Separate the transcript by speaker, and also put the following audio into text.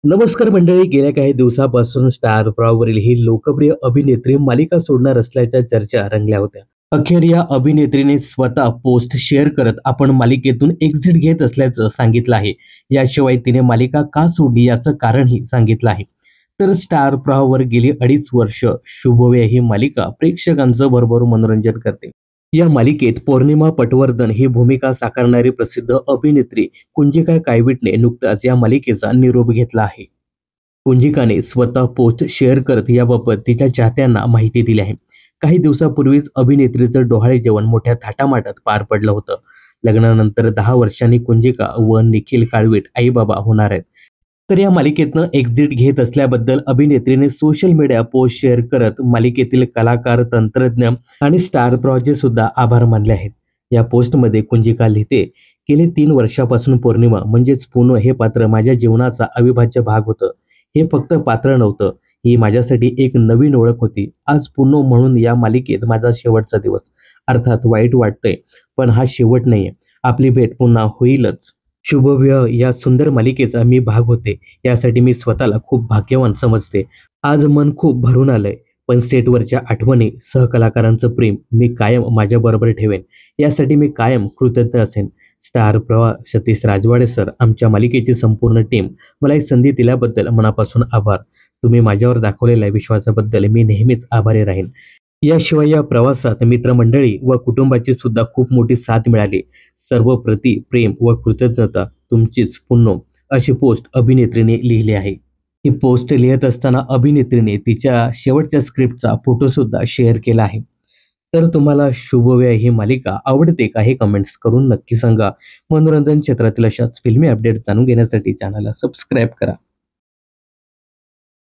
Speaker 1: नमस्कार मंडळी. गेल्या काही दिवसापासून स्टार प्रवाहवरील ही लोकप्रिय अभिनेत्री मालिका सोडणार असल्याच्या चर्चा रंगल्या होत्या. अखेर या अभिनेत्रीने स्वतः पोस्ट शेअर करत आपण मालिकेतून एक्झिट घेत असल्याचं सांगितलं आहे. याशिवाय तिने मालिका का सोडली याचं कारणही सांगितलं आहे. तर स्टार प्रवाहावर गेली 2.5 वर्ष शुभवेळ ही मालिका प्रेक्षकांचं भरभरून मनोरंजन करते. या मालिकेत पौर्णिमा पटवर्धन ही भूमिका साकारणारी प्रसिद्ध अभिनेत्री कुंजिका कायविटने नुकताच या मालिकेचा निरोप घेतला आहे. कुंजिकाने स्वतः पोस्ट शेअर करत याबाबत तिच्या चाहत्यांना माहिती दिली आहे. काही दिवसापूर्वीच अभिनेत्रीचं डोहाळे जेवण मोठ्या थाटामाटात पार पडलं होतं. लग्नानंतर 10 वर्षांनी कुंजिका व निखिल काळवीट आई-बाबा होणार आहेत. तर या मालिकेतनं एक्झिट घेत असल्याबद्दल अभिनेत्रीने सोशल मीडिया पोस्ट शेअर करत मालिकेतील कलाकार, तंत्रज्ञ आणि स्टार प्रवाहाचे सुद्धा आभार मानले आहेत. या पोस्टमध्ये कुंजिका लिहिते, गेले 3 वर्षापासून पौर्णिमा म्हणजेच पुनव हे पात्र माझ्या जीवनाचा अविभाज्य भाग होतं. हे फक्त पात्र नव्हतं, ही माझ्यासाठी एक नवीन ओळख होती. आज पुनव म्हणून या मालिकेत माझा शेवटचा दिवस. अर्थात वाईट वाटतंय, पण हा शेवट नाहीये. आपली भेट पुन्हा होईलच. शुभविवाह या सुंदर मालिकेचा मी भाग होते, यासाठी मी स्वतःला खूप भाग्यवान समजते. आज मन खूप भरून आलंय, पण सेटवरच्या आठवणी, सहकलाकारांचं प्रेम मी कायम माझ्याबरोबर ठेवेन. यासाठी मी कायम कृतज्ञ असेन. स्टार प्रवाह सतीश राजवाडे सर, आमच्या मालिकेची संपूर्ण टीम, मला ही संधी दिल्याबद्दल मनापासून आभार. तुम्ही माझ्यावर दाखवलेल्या विश्वासाबद्दल मी नेहमीच आभारी राहीन. याशिवाय या प्रवासात मित्रमंडळी व कुटुंबाची सुद्धा खूप मोठी साथ मिळाली. सर्व प्रति प्रेम व कृतज्ञता. तुमचीच पुन्नो, अशी पोस्ट अभिनेत्रीने लिहिली आहे. ही पोस्ट लिहित असताना अभिनेत्रीने तिच्या शेवटच्या स्क्रिप्टचा फोटो सुद्धा शेअर केला आहे. तर तुम्हाला शुभवेळ ही मालिका आवडते का, हे कमेंट्स करून नक्की सांगा. मनोरंजन क्षेत्रातील अशाच फिल्मी अपडेट जाणून घेण्यासाठी चॅनलला सबस्क्राईब करा.